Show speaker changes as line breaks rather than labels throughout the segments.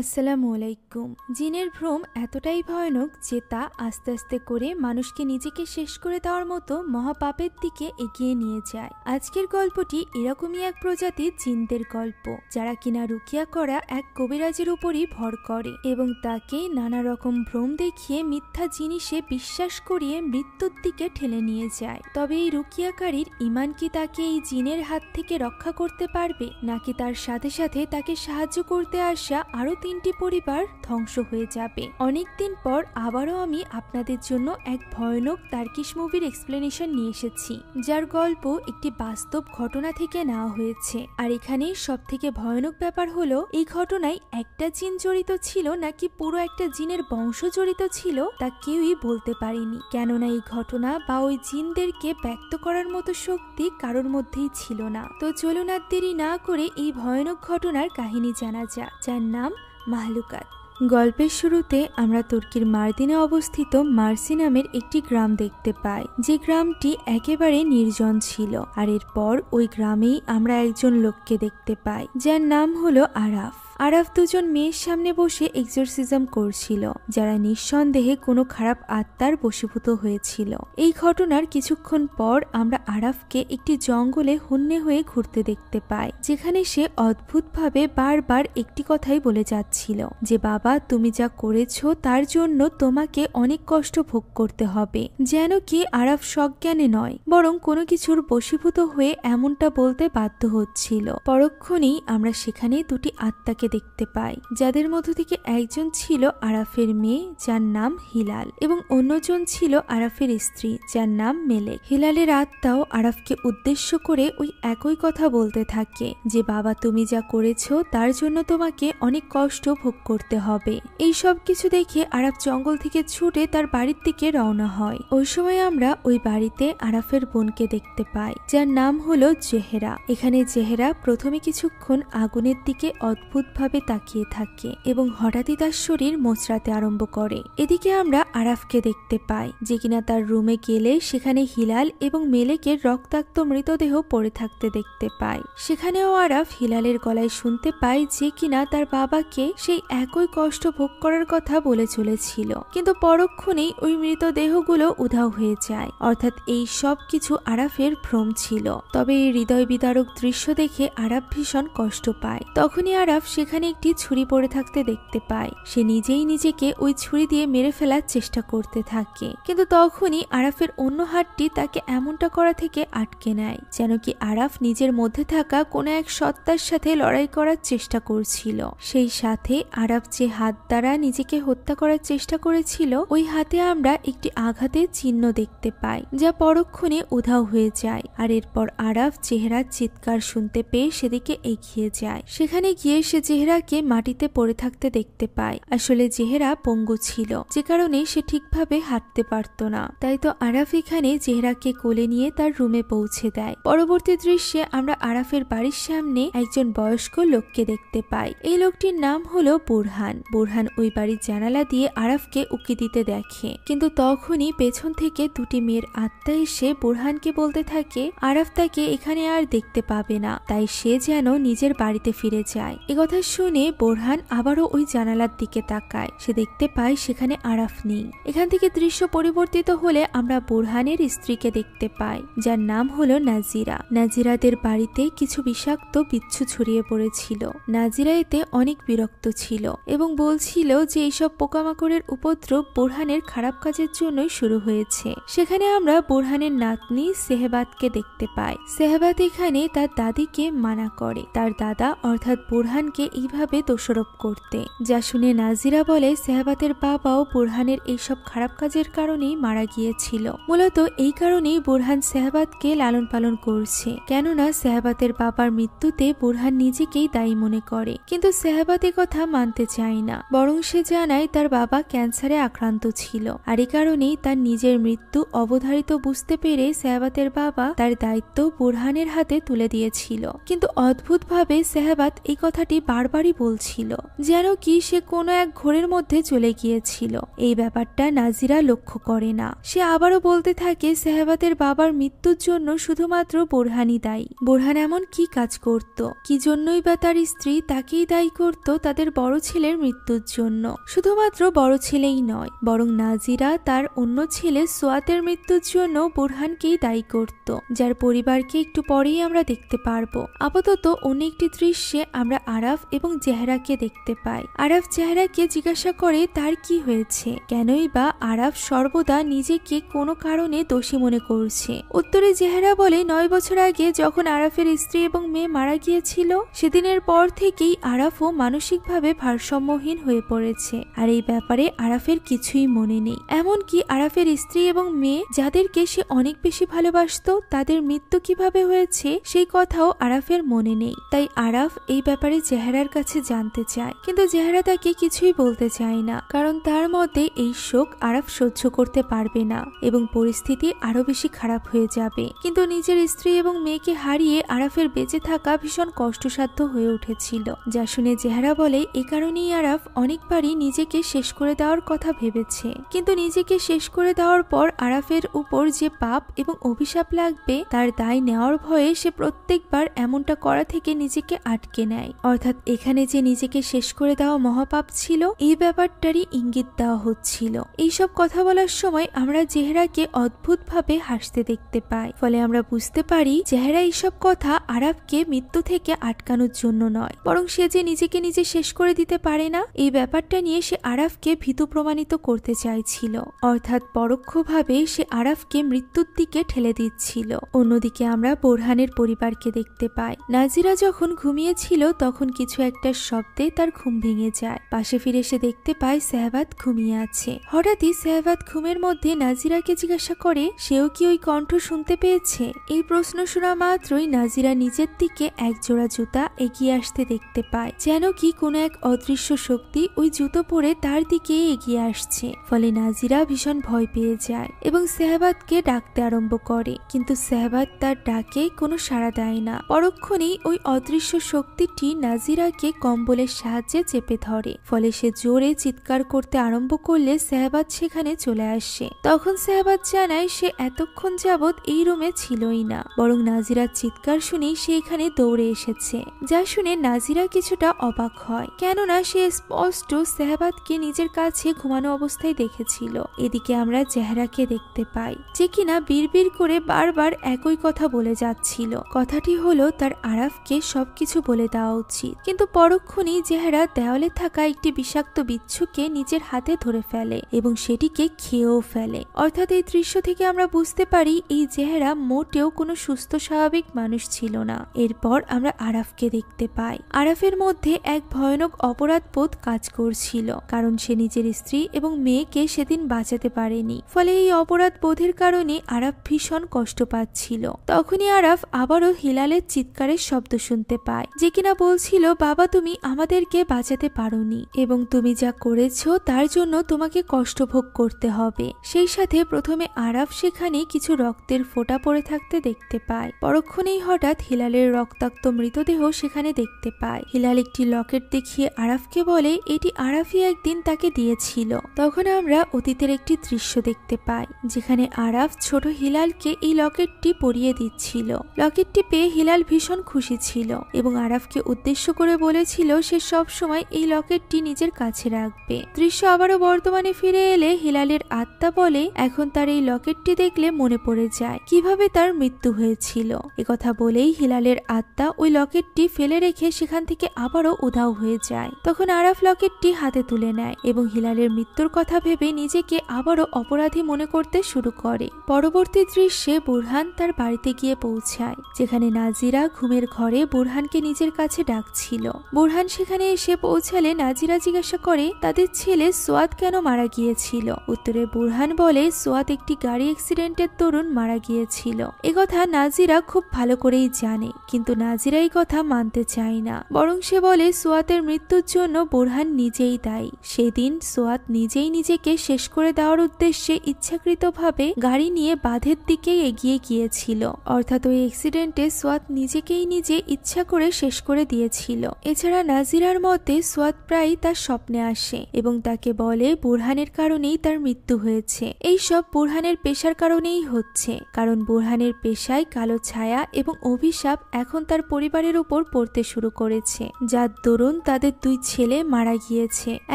আসসালামু আলাইকুম। জিনের ভ্রম এতটাই ভয়ানক যে তা আস্তে আস্তে করে মানুষকে নিজেকে শেষ করে দেওয়ার মতো মহাপাপের দিকে এগিয়ে নিয়ে যায়। আজকের গল্পটি এরকমই এক প্রজাতির জিনদের গল্প, যারা কিনা রুকিয়া করা এক কবিরাজের উপরই ভর করে এবং তাকে নানা রকম ভ্রম দেখিয়ে মিথ্যা জিনিসে বিশ্বাস করিয়ে মৃত্যুর দিকে ঠেলে নিয়ে যায়। তবে এই রুকিয়াকারীর ঈমান কি তাকে এই জিনের হাত থেকে রক্ষা করতে পারবে, নাকি তার সাথে সাথে তাকে সাহায্য করতে আসা আরো 3টি পরিবার ধ্বংস হয়ে যাবে? অনেকদিন পর আবারও আমি আপনাদের জন্য এক ভয়ানক টার্কিশ মুভির এক্সপ্লেনেশন নিয়ে এসেছি, যার গল্প একটি বাস্তব ঘটনা থেকে নেওয়া হয়েছে। আর এখানে সব থেকে ভয়ানক ব্যাপার হলো, এই ঘটনায় একটা জিন জড়িত ছিল নাকি পুরো একটা জিনের বংশ জড়িত ছিল তা কেউই বলতে পারেনি, কেননা এই ঘটনা বা ওই জিনদেরকে ব্যক্ত করার মতো শক্তি কারোর মধ্যেই ছিল না। তো চলুন আর দেরি না করে এই ভয়ানক ঘটনার কাহিনী জানা যাক, যার নাম মাহলুকাত। গল্পের শুরুতে আমরা তুর্কির মার্দিনে অবস্থিত মার্সি নামের একটি গ্রাম দেখতে পাই, যে গ্রামটি একেবারে নির্জন ছিল। আর এরপর ওই গ্রামেই আমরা একজন লোককে দেখতে পাই, যার নাম হলো আরাফ। আরাফ দুজন মেয়ের সামনে বসে এক্সোরসিজম করছিল, যারা নিঃসন্দেহে কোনো খারাপ আত্মার বশীভূত হয়েছিল। এই ঘটনার কিছুক্ষণ পর আমরা আরাফকে একটি জঙ্গলে হন্যে হয়ে ঘুরতে দেখতে পাই, যেখানে সে অদ্ভুতভাবে বারবার একটি কথাই বলে যাচ্ছিল যে, বাবা তুমি যা করেছো তার জন্য তোমাকে অনেক কষ্ট ভোগ করতে হবে। যেন কি আরাফ সজ্ঞানে নয়, বরং কোনো কিছুর বশীভূত হয়ে এমনটা বলতে বাধ্য হচ্ছিল। পরক্ষণেই আমরা সেখানে দুটি আত্মাকে দেখতে পাই, যাদের মধ্য থেকে একজন ছিল আরাফের মেয়ে, যার নাম হিলাল, এবং অন্যজন ছিল আরাফের স্ত্রী, যার নাম মেলেক। হিলালের আত্মাও আরাফকে উদ্দেশ্য করে ওই একই কথা বলতে থাকে যে, বাবা তুমি যা করেছো তার জন্য তোমাকে অনেক কষ্ট ভোগ করতে হবে। এই সব কিছু দেখে আরাফ জঙ্গল থেকে ছুটে তার বাড়ির দিকে রওনা হয়। ওই সময় আমরা ওই বাড়িতে আরাফের বোনকে দেখতে পাই, যার নাম হলো জেহেরা। এখানে জেহেরা প্রথমে কিছুক্ষণ আগুনের দিকে অদ্ভুত ভাবে তাকিয়ে থাকে এবং হঠাৎই তার শরীর মোচড়াতে আরম্ভ করে। এদিকে আমরা আরাফকে দেখতে পাই, যে কিনা তার রুমে গেলে সেখানে হিলাল এবং মেলেকের রক্তাক্ত মৃতদেহ পড়ে থাকতে দেখতে পাই। সেখানেও আরাফ হিলালের গলায় শুনতে পায় যে কিনা তার বাবাকে সেই একই কষ্ট ভোগ করার কথা বলে চলেছিল, কিন্তু পরক্ষণেই ওই মৃতদেহগুলো উধাও হয়ে যায়। অর্থাৎ এই সব কিছু আরাফের ভ্রম ছিল। তবে এই হৃদয় বিদারক দৃশ্য দেখে আরাফ ভীষণ কষ্ট পায়। তখনই আরাফ সেখানে একটি ছুরি পড়ে থাকতে দেখতে পায়। সে নিজেই নিজেকে ওই ছুরি দিয়ে মেরে ফেলার চেষ্টা করতে থাকে, কিন্তু তখনই আরাফের অন্য হাতটি তাকে এমনটা করা থেকে আটকে নেয়, যেন কি আরাফ নিজের মধ্যে থাকা কোনো এক সত্তার সাথে লড়াই করার চেষ্টা করছিল। সেই সাথে আরাফ যে হাত দ্বারা নিজেকে হত্যা করার চেষ্টা করেছিল, ওই হাতে আমরা একটি আঘাতের চিহ্ন দেখতে পাই, যা পরক্ষণে উধাও হয়ে যায়। আর এরপর আরাফ চেহারার চিৎকার শুনতে পেয়ে সেদিকে এগিয়ে যায়। সেখানে গিয়ে সে চেহারাকে মাটিতে পড়ে থাকতে দেখতে পায়। আসলে চেহারা পঙ্গু ছিল, যে কারণে সে ঠিকভাবে হাঁটতে পারত না। তাই তো আরাফ এখানে চেহারাকে কোলে নিয়ে তার রুমে পৌঁছে দেয়। পরবর্তী দৃশ্যে আমরা আরাফের বাড়ির সামনে একজন বয়স্ক লোককে দেখতে পাই। এই লোকটির নাম হলো বুরহান। বুরহান ওই বাড়ির জানালা দিয়ে আরাফকে উকি দিতে দেখে, কিন্তু তখনই পেছন থেকে দুটি মেয়ের আত্মা এসে বুরহানকে বলতে থাকে আরাফ তাকে এখানে আর দেখতে পাবে না, তাই সে যেন নিজের বাড়িতে ফিরে যায়। কথা শুনে বুরহান আবারও ওই জানালার দিকে তাকায়। সে দেখতে পায় সেখানে আরাফ নেই। এখান থেকে দৃশ্য পরিবর্তিত হলে আমরা বুরহানের স্ত্রীকে দেখতে পাই, যার নাম হলো নাজিরা। নাজিরাদের বাড়িতে কিছু বিষাক্ত বিচ্ছু ছড়িয়ে পড়েছিল। নাজিরা এতে অনেক বিরক্ত ছিল এবং বলছিল যে এইসব পোকামাকড়ের উপদ্রব বুরহানের খারাপ কাজের জন্যই শুরু হয়েছে। সেখানে আমরা বুরহানের নাতনি সেহবাতকে দেখতে পাই। সেহবাত এখানে তার দাদিকে মানা করে তার দাদা অর্থাৎ বুরহানকে এইভাবে দোষারোপ করতে, যা শুনে নাজিরা বলে সেহবাতের বাবাও বুরহানের এইসব খারাপ কাজের কারণেই মারা গিয়েছিল। মূলত এই কারণেই বুরহান সেহবাতকে লালন পালন করছে, কেননা সেহবাতের বাবার মৃত্যুতে বুরহান নিজেকেই দায়ী মনে করে। কিন্তু সেহবাত কথা মানতে চায় না, বরং সে জানায় তার বাবা ক্যান্সারে আক্রান্ত ছিল, আর এই কারণেই তার নিজের মৃত্যু অবধারিত বুঝতে পেরে সেহবাতের বাবা তার দায়িত্ব বুরহানের হাতে তুলে দিয়েছিল। কিন্তু অদ্ভুতভাবে সেহবাত এই কথাটি বারবারই বলছিল, যেন কি সে কোনো এক ঘোরের মধ্যে চলে গিয়েছিল। এই ব্যাপারটা নাজিরা লক্ষ্য করে না। সে আবারও বলতে থাকে সাহেবাতের বাবার মৃত্যুর জন্য শুধুমাত্র বোরহানই দায়ী। বোরহান এমন কি কাজ করত, কি জন্যই বা তার স্ত্রী তাকেই দায়ী করত তাদের বড় ছেলের মৃত্যুর জন্য? শুধুমাত্র বড় ছেলেই নয়, বরং নাজিরা তার অন্য ছেলে সোয়াতের মৃত্যুর জন্য বোরহানকেই দায়ী করত, যার পরিবারকে একটু পরেই আমরা দেখতে পারবো। আপাতত অন্য একটি দৃশ্যে আমরা আরাফ এবং জেহরাকে দেখতে পাই। আরাফ জেহরাকে জিজ্ঞাসা করে তার কি হয়েছে, কেনই বা আরাফ সর্বদা নিজেকে কোনো কারণে দোষী মনে করছে। উত্তরে জেহরা বলে 9 বছর আগে যখন আরাফের স্ত্রী এবং মেয়ে মারা গিয়েছিল, সেদিনের পর থেকেই আরাফও মানসিকভাবে ভারসাম্যহীন হয়ে পড়েছে। আর এই ব্যাপারে আরাফের কিছুই মনে নেই। এমনকি আরাফের স্ত্রী এবং মেয়ে যাদেরকে সে অনেক বেশি ভালোবাসতো, তাদের মৃত্যু কিভাবে হয়েছে সেই কথাও আরাফের মনে নেই। তাই আরাফ এই ব্যাপারে জেহরার কাছে জানতে চায়, কিন্তু জেহরা তাকে কিছুই বলতে চায় না, কারণ তার মতে এই শোক আরাফ সহ্য করতে পারবে না এবং পরিস্থিতি আরো বেশি খারাপ হয়ে যাবে। কিন্তু নিজের স্ত্রী এবং মেয়েকে হারিয়ে আরাফের বেঁচে থাকা ভীষণ কষ্টসাধ্য হয়ে উঠেছিল, যা শুনে জেহরা বলে এ কারণেই আরাফ অনেকবারই নিজেকে শেষ করে দেওয়ার কথা ভেবেছে। কিন্তু নিজেকে শেষ করে দেওয়ার পর আরাফের উপর যে পাপ এবং অভিশাপ লাগবে তার দায় নেওয়ার ভয়ে সে প্রত্যেকবার এমনটা করা থেকে নিজেকে আটকে নেয়। অর্থাৎ এখানে যে নিজেকে শেষ করে দেওয়া মহাপাপ ছিল, এই ব্যাপারটারই ইঙ্গিত দেওয়া হচ্ছিল। এইসব কথা বলার সময় আমরা জেহরাকে অদ্ভুতভাবে হাসতে দেখতে পাই। ফলে আমরা বুঝতে পারি জেহরা এইসব কথা আরাফকে মৃত্যু থেকে আটকানোর জন্য নয়, বরং সে যে নিজেকে নিজে শেষ করে দিতে পারে না, এই ব্যাপারটা নিয়ে সে আরাফকে ভীতু প্রমাণিত করতে চাইছিল। অর্থাৎ পরোক্ষভাবে সে আরাফকে মৃত্যুর দিকে ঠেলে দিচ্ছিল। অন্যদিকে আমরা বোরহানের পরিবারকে দেখতে পাই। নাজিরা যখন ঘুমিয়েছিল তখন কিছু একটা শব্দে তার ঘুম ভেঙে যায়। পাশে ফিরে সে দেখতে পায় সাহেবাত ঘুমিয়ে আছে। হঠাৎই সাহেবাত ঘুমের মধ্যে নাজিরাকে জিজ্ঞাসা করে সেও কি ওই কণ্ঠ শুনতে পেয়েছে। এই প্রশ্ন শোনা মাত্রই নাজিরা নিজের দিকে এক জোড়া জুতা এগিয়ে আসতে দেখতে পায়, যেন কি কোনো এক অদৃশ্য শক্তি ওই জুতো পরে তার দিকে এগিয়ে আসছে। ফলে নাজিরা ভীষণ ভয় পেয়ে যায় এবং সাহেবাতকে ডাকতে আরম্ভ করে, কিন্তু সাহেবাত তার ডাকে কোনো সাড়া দেয় না। পরক্ষণেই ওই অদৃশ্য শক্তিটি নাজিরাকে কম্বলের সাহায্যে চেপে ধরে। ফলে সে জোরে চিৎকার করতে আরম্ভ করলে সাহেবাত সেখানে চলে আসে। তখন সাহেবাত জানায় সে এতক্ষণ যাবৎ এই রুমে ছিলই না, বরং নাজিরার চিৎকার শুনেই সে এখানে দৌড়ে এসেছে। যা শুনে নাজিরা কিছুটা অবাক হয়, কেননা সে স্পষ্ট সাহেবাতকে নিজের কাছে ঘুমানো অবস্থায় দেখেছিল। এদিকে আমরা জেহরাকে দেখতে পাই, যে কিনা বিড়বিড় করে বারবার একই কথা বলে যাচ্ছিল। কথাটি হলো তার আরাফকে সবকিছু বলে দেওয়া উচিত। কিন্তু পরক্ষণেই জেহরা দেওয়ালে থাকা একটি বিষাক্ত বিচ্ছুকে নিজের হাতে ধরে ফেলে এবং সেটিকে খেয়েও ফেলে। অর্থাৎ এই দৃশ্য থেকে আমরা বুঝতে পারি এই জেহরা মোটেও কোনো সুস্থ স্বাভাবিক মানুষ ছিল না। এরপর আমরা আরাফকে দেখতে পাই। আরাফের মধ্যে এক ভয়ানক অপরাধবোধ কাজ করছিল, কারণ সে নিজের স্ত্রী এবং মেয়েকে সেদিন বাঁচাতে পারেনি। ফলে এই অপরাধ বোধের কারণে আরাফ ভীষণ কষ্ট পাচ্ছিল। তখনই আরাফ আবারও হিলালের চিৎকারের শব্দ শুনতে পায়, যে কিনা বলছিল বাবা তুমি আমাদেরকে বাঁচাতে পারোনি এবং তুমি যা করেছো তার জন্য তোমাকে কষ্ট ভোগ করতে হবে। সেই সাথে প্রথমে আরাফ সেখানে কিছু রক্তের ফোঁটা পড়ে থাকতে দেখতে পায়। পরক্ষণেই হঠাৎ হিলালের রক্তাক্ত মৃতদেহ সেখানে দেখতে পায়। হিলাল একটি লকেট দেখিয়ে আরাফকে বলে এটি আরাফই একদিন তাকে দিয়েছিল। তখন আমরা অতীতের একটি দৃশ্য দেখতে পাই, যেখানে আরাফ ছোট হিলালকে এই লকেটটি পরিয়ে দিচ্ছিল। লকেটটি পেয়ে হিলাল ভীষণ খুশি ছিল এবং আরাফকে উদ্দেশ্য করে বলেছিল সে সব সময় এই লকেটটি নিজের কাছে রাখবে। দৃশ্য আবারও বর্তমানে ফিরে এলে হিলালের আত্মা বলে এখন তার এই লকেটটি দেখলে মনে পড়ে যায় কিভাবে তার মৃত্যু হয়েছিল। একথা বলেই হিলালের আত্মা ওই লকেটটি ফেলে রেখে সেখান থেকে আবারও উধাও হয়ে যায়। তখন আরাফ লকেটটি হাতে তুলে নেয় এবং হিলালের মৃত্যুর কথা ভেবে নিজেকে আবারও অপরাধী মনে করতে শুরু করে। পরবর্তী দৃশ্যে বুরহান তার বাড়িতে গিয়ে পৌঁছায়, যেখানে নাজিরা ঘুমের ঘরে বুরহানকে নিজের কাছে ডাকছিল। বুরহান সেখানে এসে পৌঁছালে নাজিরা জিজ্ঞাসা করে তাদের ছেলে সোয়াদ কেন মারা গিয়েছিল। উত্তরে বুরহান বলে সোয়াদ একটি গাড়ি অ্যাক্সিডেন্টের দরুন মারা গিয়েছিল। একথা নাজিরা খুব ভালো করেই জানে, কিন্তু নাজিরা এই কথা মানতে চায় না, বরং সে বলে সোয়াতের মৃত্যুর জন্য বুরহান নিজেই দায়ী। সেদিন সোয়াদ নিজেই নিজেকে শেষ করে দেওয়ার উদ্দেশ্যে ইচ্ছাকৃতভাবে গাড়ি নিয়ে বাঁধের দিকে এগিয়ে গিয়েছিল। অর্থাৎ ওই অ্যাক্সিডেন্টে সোয়াদ নিজেকেই নিজে ইচ্ছা করে শেষ করে দিয়েছিল। এছাড়া নাজিরার মতে সোয়াদ প্রায় তার স্বপ্নে আসে এবং তাকে বলে বুরহানের কারণেই তার মৃত্যু হয়েছে। এইসব বুরহানের পেশার কারণেই হচ্ছে, কারণ বুরহানের পেশায় কালো ছায়া এবং অভিশাপ এখন তার পরিবারের উপর পড়তে শুরু করেছে, যার দরুন তাদের 2 ছেলে মারা গিয়েছে।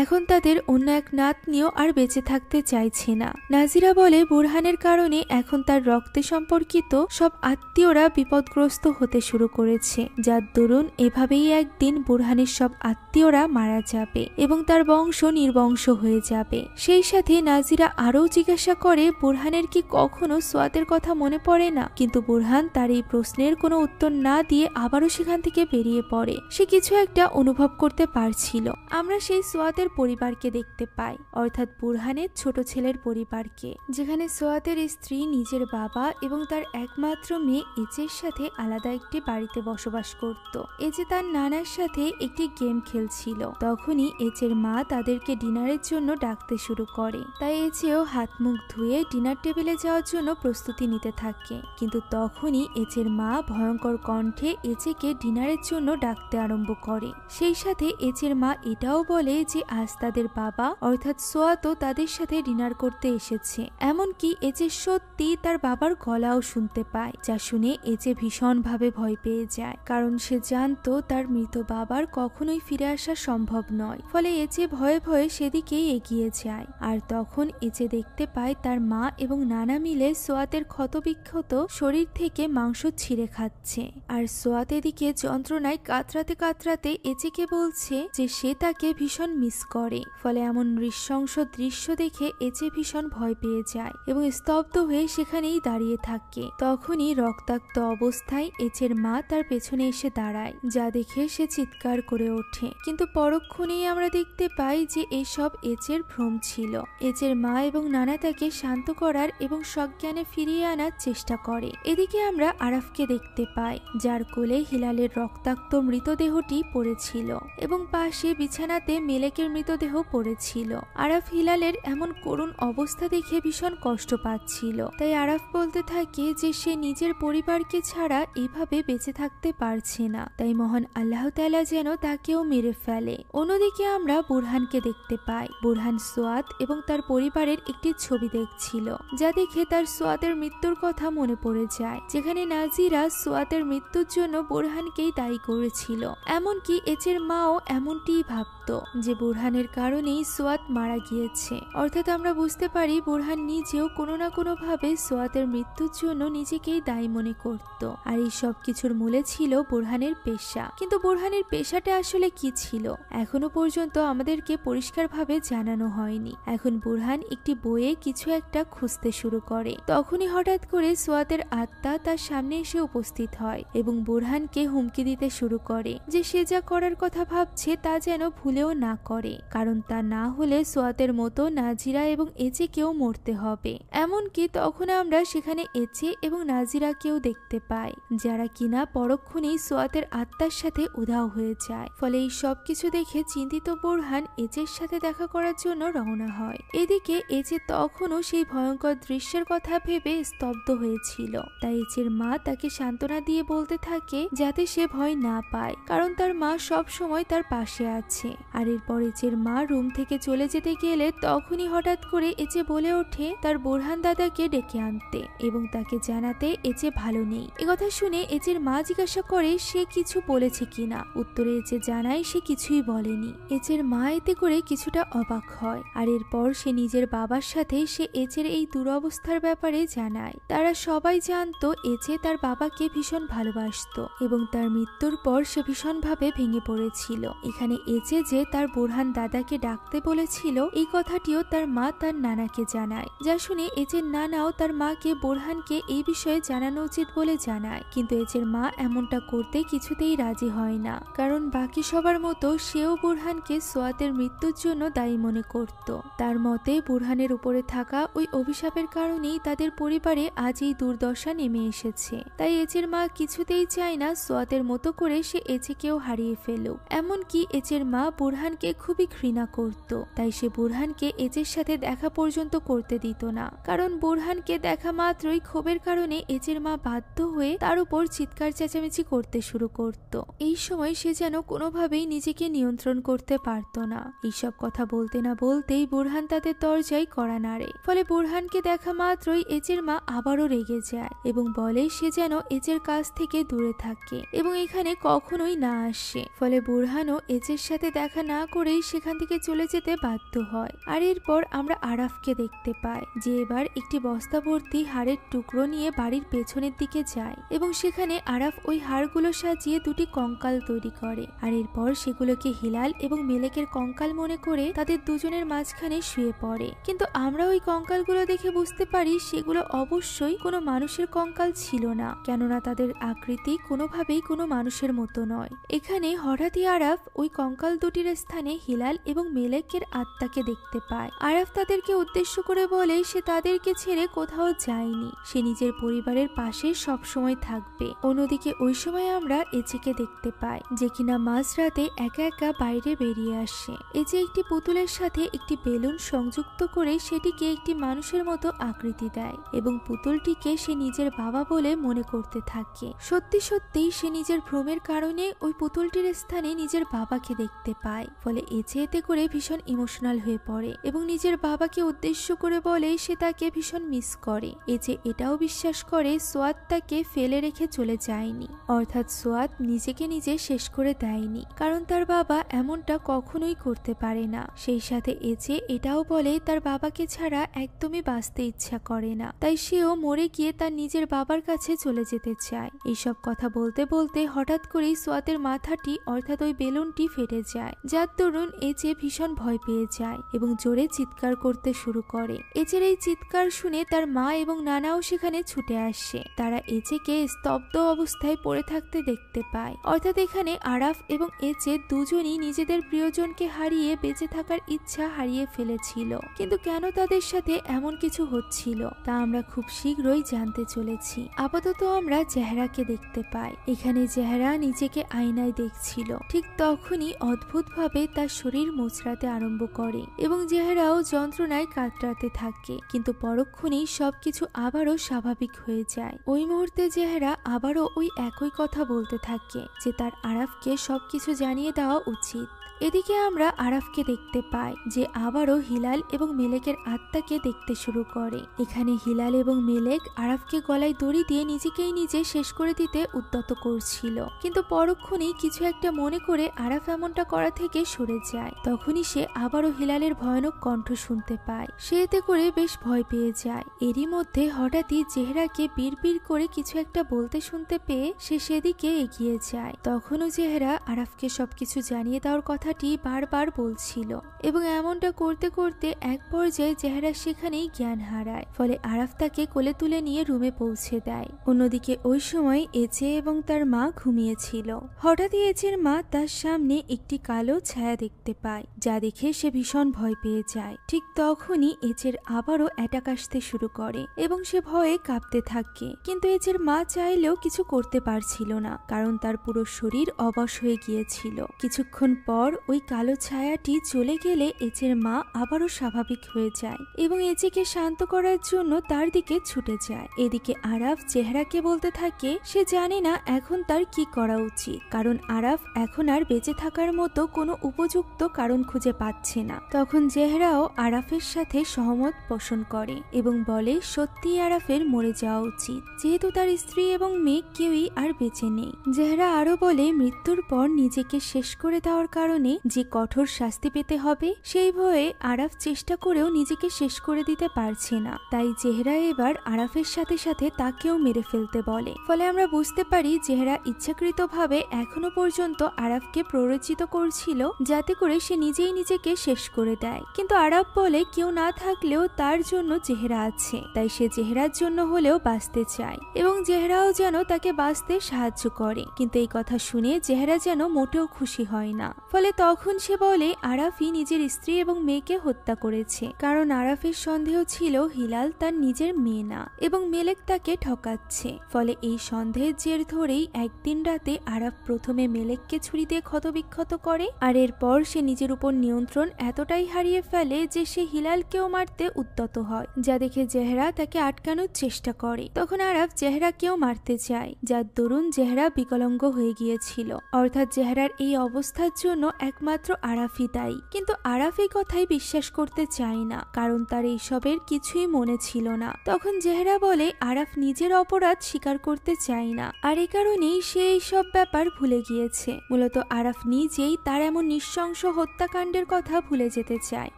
এখন তাদের অন্য এক নাতনিও আর বেঁচে থাকতে চাইছে না। নাজিরা বলে বুরহানের কারণে এখন তার রক্তে সম্পর্কিত সব আত্মীয়রা বিপদগ্রস্ত হতে শুরু করেছে, যার দরুন এভাবেই একদিন বুরহানের সব আত্মীয়রা মারা যাবে এবং তার বংশ নির্বংশ হয়ে যাবে। সেই সাথে নাজিরা আরও জিজ্ঞাসা করে বুরহানের কি কখনো সোয়াতের কথা মনে পড়ে না, কিন্তু বুরহান তার এই প্রশ্নের কোনো উত্তর না দিয়ে আবারও সেখান থেকে বেরিয়ে পড়ে। সে কিছু একটা অনুভব করতে পারছিল। আমরা সেই সোয়াতের পরিবারকে দেখতে পাই, অর্থাৎ বুরহানের ছোট ছেলের পরিবারকে, যেখানে সোয়াতের স্ত্রী নিজের বাবা এবং তার একমাত্র মেয়ে এজের সাথে আলাদা একটি বাড়িতে বসবাস করত। এজে তার নানার সাথে একটি গেম খেলছিল। তখনই এজের মা তাদেরকে ডিনারের জন্য ডাকতে শুরু করে। তাই এজেও হাত মুখ ধুয়ে ডিনার টেবিলে যাওয়ার জন্য প্রস্তুতি নিতে থাকে, কিন্তু তখনই এজের মা ভয়ঙ্কর কণ্ঠে এজেকে ডিনারের জন্য ডাকতে আরম্ভ করে। সেই সাথে এজের মা এটাও বলে যে আজ তাদের বাবা অর্থাৎ সোয়াতও তাদের সাথে ডিনার করতে এসেছে। এমনকি এজে সত্যি তার বাবার গলাও শুনতে পায়, যা শুনে এজে ভীষণভাবে ভয় পেয়ে যায়, কারণ সে জানতো তার মৃত বাবার কখনোই ফিরে আসা সম্ভব নয়। ফলে এজে ভয়ে ভয়ে সেদিকেই এগিয়ে যায়। আর তখন এজে দেখতে পায় তার মা এবং নানা মিলে সোয়াতের ক্ষতবিক্ষত শরীর থেকে মাংস ছিঁড়ে খাচ্ছে। আর সোয়াত এদিকে যন্ত্রণায় কাতরাতে কাতরাতে এজেকে বলছে যে সে তাকে ভীষণ মিস করে। ফলে এমন নৃশংস দৃশ্য দেখে এজে ভীষণ ভয় পেয়ে যায় এবং স্তব্ধ হয়ে সেখানেই দাঁড়িয়ে থাকে। তখনই রক্তাক্ত অবস্থায় এজের মা তার পেছনে এসে দাঁড়ায়, যা দেখে সে চিৎকার করে ওঠে। কিন্তু পরক্ষণেই আমরা দেখতে পাই যে এসব এজের ভ্রম ছিল। এজের মা এবং নানা তাকে শান্ত করার এবং সজ্ঞানে ফিরিয়ে আনার চেষ্টা করে। এদিকে আমরা আরাফকে দেখতে পাই, যার কোলে হিলালের রক্তাক্ত মৃতদেহটি পড়েছিল এবং পাশে বিছানাতে মেলেকের মৃতদেহ পড়েছিল। আরাফ হিলালের এমন করুণ অবস্থা দেখে ভীষণ কষ্ট পাচ্ছিল। তাই আরাফ বলতে থাকে যে সে নিজের পরিবারকে ছাড়া এভাবে বেঁচে থাকতে পারছে না, তাই মহান আল্লাহ তাআলা যেন তাকেও মেরে ফেলে। অন্যদিকে আমরা বুরহানকে দেখতে পাই। বুরহান সোয়াত এবং তার পরিবারের একটি ছবি দেখছিল, যা দেখে তার সোয়াতের মৃত্যুর কথা মনে পড়ে যায়, যেখানে নাজিরা সোয়াতের মৃত্যুর জন্য বুরহানকেই দায়ী করেছিল। এমনকি এজের মাও এমনটিই ভাবত যে বুরহানের কারণেই সোয়াত মারা গিয়েছে। অর্থাৎ আমরা বুঝতে পারি বুরহান নিজেও কোনো না কোনো ভাবে সোয়াতের মৃত্যুর জন্য নিজেকেই দায়ী মনে করত। আর এই সব কিছুর মূলে ছিল বুরহানের পেশা। কিন্তু বুরহানের পেশাটা আসলে কি ছিল এখনো পর্যন্ত আমাদেরকে পরিষ্কারভাবে জানানো হয়নি। এখন বুরহান একটি বইয়ে কিছু একটা খুঁজতে শুরু করে। তখনই হঠাৎ করে সোয়াতের আত্মা তার সামনে এসে উপস্থিত হয় এবং বুরহানকে হুমকি দিতে শুরু করে যে সে যা করার কথা ভাবছে তা যেন ভুলেও না করে, কারণ তা না হলে সোয়াতের মতো নাজিরা এবং এজেকেও মরতে হবে। এমনকি তখন আমরা সেখানে এজে এবং নাজিরাকেও দেখতে পাই, যারা কিনা পরক্ষণেই সোয়াতের আত্মার সাথে উধাও হয়ে যায়। ফলে এই সবকিছু দেখে চিন্তিত বুরহান এজের সাথে দেখা করার জন্য রওনা হয়। এদিকে এজে তখনও সেই ভয়ঙ্কর দৃশ্যের কথা ভেবে স্তব্ধ হয়েছিল। তাই এজের মা তাকে সান্ত্বনা দিয়ে বলতে থাকে যাতে সে ভয় না পায়, কারণ তার মা সব সময় তার পাশে আছে। আর এরপর এজের মা রুম থেকে চলে যেতে গেলে তখনই হঠাৎ করে এজে বলে ওঠে তার বুরহান দাদাকে ডেকে আনতে এবং তাকে জানাতে এজে ভালো নেই। একথা শুনে এজের মা জিজ্ঞাসা করে সে কিছু বলেছে কিনা। উত্তরে এজে জানায় সে কিছুই বলেনি। এজের মা এতে করে কিছুটা অবাক হয়। আর এরপর সে নিজের বাবার সাথে সে এজের এই দুরবস্থার ব্যাপারে জানায়। তারা সবাই জানতো এজে তার বাবাকে ভীষণ ভালোবাসতো এবং তার মৃত্যুর পর সে ভীষণভাবে ভেঙে পড়েছিল। এখানে এজে যে তার বুরহান দাদাকে ডাকতে বলেছিল এই কথাটিও তার মা তার নানাকে জানায়, যা শুনে এজের নানাও তার মাকে বুরহানকে এই বিষয়ে জানানো উচিত বলে জানায়। কিন্তু এজের মা এমনটা করতে কিছুতেই রাজি হয় না, কারণ বাকি সবার মতো সেও বুরহানকে সোয়াতের মৃত্যুর জন্য দায়ী মনে করত। তার মতে বুরহানের উপরে থাকা ওই অভিশাপের কারণেই তাদের পরিবারে আজ এই দুর্দশা নেমে এসেছে। তাই এজের মা কিছুতেই চায় না সোয়াতের মতো করে সে এজেকেও হারিয়ে ফেলুক। এমনকি এজের মা বুরহানকে খুবই ঘৃণা করত। তাই সে বুরহানকে এজের সাথে দেখা পর্যন্ত করতে দিত না, কারণ বুরহানকে দেখা মাত্রই ক্ষোভের কারণে এজের মা বাধ্য হয়ে তার উপর চিৎকার চেঁচামেচি করতে শুরু করত। এই সময় সময় সে যেন কোনোভাবেই নিজেকে নিয়ন্ত্রণ করতে পারত না। এইসব কথা বলতে না বলতেই বুরহান তাদের দরজায় কড়া নাড়ে। ফলে বুরহানকে দেখা মাত্রই এজের মা আবারও রেগে যায় এবং বলে সে যেন এজের কাছ থেকে দূরে থাকে এবং এখানে কখনোই না আসে। ফলে বুরহানও এজের সাথে দেখা না করেই সেখান থেকে চলে যেতে বাধ্য হয়। আর এরপর আমরা আরাফকে দেখতে পাই যে এবার একটি বস্তা ভর্তি হাড়ের টুকরো নিয়ে বাড়ির পেছনের দিকে যায় এবং সেখানে আরাফ ওই হাড়গুলো সাজিয়ে দুটি কঙ্কাল তৈরি করে। আর এরপর সেগুলোকে হিলাল এবং মেলেকের কঙ্কাল মনে করে তাদের দুজনের মাঝখানে শুয়ে পড়ে। কিন্তু আমরা ওই কঙ্কালগুলো দেখে বুঝতে পারি সেগুলো অবশ্যই কোনো মানুষের কঙ্কাল ছিল না, কেননা তাদের আকৃতি কোনোভাবেই কোনো মানুষের মতো নয়। এখানে হঠাৎই আরাফ ওই কঙ্কাল দুটির স্থানে হিলাল এবং মেলেকের আত্মাকে দেখতে পায়। আরাফ তাদেরকে উদ্দেশ্য করে বলে সে তাদেরকে ছেড়ে কোথাও যায়নি, সে নিজের পরিবারের পাশে সবসময় থাকবে। অন্যদিকে ওই সময় আমরা এজেকে দেখতে পাই যে কিনা মাঝরাতে একা একা বাইরে বেরিয়ে আসে। এজে একটি পুতুলের সাথে একটি বেলুন সংযুক্ত করে সেটিকে একটি মানুষের মতো আকৃতি দেয় এবং পুতুলটিকে সে নিজের বাবা বলে মনে করতে থাকে। সত্যি সত্যিই সে নিজের ভ্রমের কারণে ওই পুতুলটির স্থানে নিজের বাবাকে দেখতে পায়। ফলে এজে এতে করে ভীষণ ইমোশনাল হয়ে পড়ে এবং নিজের বাবাকে উদ্দেশ্য করে বলে সে তাকে ভীষণ মিস করে। এজে এটাও বিশ্বাস করে সোয়াদ তাকে ফেলে রেখে চলে যায়নি, অর্থাৎ সোয়াদ নিজেকে নিজে শেষ করে দেয়নি, কারণ তার বাবা এমনটা কখনোই করতে পারে না। সেই সাথে এজে এটাও বলে তার বাবাকে ছাড়া একদমই বাঁচতে ইচ্ছা করে না, তাই সেও মরে গিয়ে তার নিজের বাবার কাছে চলে যেতে চায়। এইসব কথা বলতে বলতে হঠাৎ করেই সোয়াদের মাথাটি অর্থাৎ ওই বেলুনটি ফেটে যায়, যার দরুন এজে ভীষণ ভয় পেয়ে যায় এবং জোরে চিৎকার করতে শুরু করে। এজের এই চিৎকার শুনে তার মা এবং নানাও সেখানে ছুটে আসে। তারা এজেকে স্তব্ধ অবস্থায় পড়ে থাকতে দেখতে পায়। অর্থাৎ এখানে আরাফ এবং এজে দুজনই নিজেদের প্রিয়জনকে হারিয়ে বেঁচে থাকার ইচ্ছা হারিয়ে ফেলেছিল। কিন্তু কেন তাদের সাথে এমন কিছু হচ্ছিল তা আমরা খুব শীঘ্রই জানতে চলেছি। আপাতত আমরা জেহরাকে দেখতে পাই। এখানে জেহরা নিজেকে আয়নায় দেখছিল। ঠিক তখনই অদ্ভুতভাবে তার শরীর মোচড়াতে আরম্ভ করে এবং জেহরাও যন্ত্রণায় কাতরাতে থাকে, কিন্তু পরক্ষণেই সবকিছু আবারও স্বাভাবিক হয়ে যায়। ওই মুহূর্তে জেহরা আবারও ওই একই কথা বলতে থাকে যে তার আরাফকে সবকিছু জানিয়ে দেওয়া উচিত। এদিকে আমরা আরাফকে দেখতে পাই যে আবারও হিলাল এবং মেলেকের আত্মাকে দেখতে শুরু করে। এখানে হিলাল এবং মেলেক আরাফকে গলায় দড়ি দিয়ে নিজেকেই নিজে শেষ করে দিতে উদ্যত করছিল, কিন্তু পরক্ষণেই কিছু একটা মনে করে আরাফ এমনটা করা থেকে সরে যায়। তখনই সে আবারও হিলালের ভয়ানক কণ্ঠ শুনতে পায়। সে এতে করে বেশ ভয় পেয়ে যায়। এরই মধ্যে হঠাৎই জেহরাকে বিড়বিড় করে কিছু একটা বলতে শুনতে পেয়ে সে সেদিকে এগিয়ে যায়। তখনও জেহরা আরাফকে সবকিছু জানিয়ে দেওয়ার কথাটি বারবার বলছিল এবং এমনটা করতে করতে এক পর্যায়ে জেহরা সেখানেই জ্ঞান হারায়। ফলে আরাফ তাকে কোলে তুলে নিয়ে রুমে পৌঁছে দেয়। অন্যদিকে ওই সময় এজে এবং তার মা ঘুমিয়েছিল। হঠাৎই এজের মা তার সামনে একটি কালো ছায়া দেখতে পায়, যা দেখে সে ভীষণ ভয় পেয়ে যায়। ঠিক তখনই এজের আবারও অ্যাটাক আসতে শুরু করে এবং সে ভয়ে কাঁপতে থাকে। কিন্তু এজের মা চাইলেও কিছু করতে পারছিল না, কারণ তার পুরো শরীর অবশ হয়ে গিয়েছিল। কিছুক্ষণ পর ওই কালো ছায়াটি চলে গেলে এজের মা আবারও স্বাভাবিক হয়ে যায় এবং এজেকে শান্ত করার জন্য তার দিকে ছুটে যায়। এদিকে আরাফ জেহরাকে বলতে থাকে সে জানে না এখন তার কি করা উচিত, কারণ আরাফ এখন আর বেঁচে থাকার মতো কোনো উপযুক্ত কারণ খুঁজে পাচ্ছে না। তখন জেহরাও আরাফের সাথে সহমত পোষণ করে এবং বলে সত্যি আরাফের মরে যাওয়া উচিত, যেহেতু তার স্ত্রী এবং মেয়ে কেউই আর বেঁচে নেই। জেহরা আরো বলে মৃত্যুর পর নিজেকে শেষ করে দেওয়ার কারণে যে কঠোর শাস্তি পেতে হবে সেই ভয়ে আরাফ চেষ্টা করেও নিজেকে শেষ করে দিতে পারছে না। তাই জেহরা এবার আরাফের সাথে সাথে তাকেও মেরে ফেলতে বলে। ফলে আমরা বুঝতে পারি জেহরা ইচ্ছাকৃতভাবে এখনো পর্যন্ত আরাফকে প্ররোচিত করছিল যাতে করে সে নিজেই নিজেকে শেষ করে দেয়। কিন্তু আরাফ বলে কেউ না থাকলেও তার জন্য জেহরা আছে, তাই সে জেহরার জন্য হলেও বাঁচতে চায় এবং জেহরাও যেন তাকে বাঁচতে সাহায্য করে। কিন্তু এই কথা শুনে জেহরা যেন মোটেও খুশি হয় না। ফলে তখন সে বলে আরাফই নিজের স্ত্রী এবং মেয়েকে হত্যা করেছে, কারণ আরাফের সন্দেহ ছিল হিলাল তার নিজের মেয়ে না এবং মেলেক তাকে ঠকাচ্ছে। ফলে এই সন্দেহের জের ধরেই একদিন রাতে আরাফ প্রথমে মেলেককে ছুরি দিয়ে ক্ষতবিক্ষত করে, আর এরপর সে নিজের উপর নিয়ন্ত্রণ এতটাই হারিয়ে ফেলে যে সে হিলালকেও মারতে উদ্যত হয়, যা দেখে জেহরা তাকে আটকানোর চেষ্টা করে। তখন আরাফ জেহরাকেও মারতে চায়, যার দরুন জেহরা বিকলাঙ্গ হয়ে গিয়েছিল। অর্থাৎ জেহরার এই অবস্থার জন্য একমাত্র আরাফই দায়ী। কিন্তু আরাফ এই কথাই বিশ্বাস করতে চায় না, কারণ তার এইসবের কিছুই মনে ছিল না। তখন জেহরা বলে আরাফ নিজের অপরাধ স্বীকার করতে চায় না, আর এই কারণেই সে এইসব ব্যাপার ভুলে গিয়েছে। মূলত আরাফ নিজেই তার এমন নৃশংস হত্যাকাণ্ডের কথা ভুলে যেতে চায়,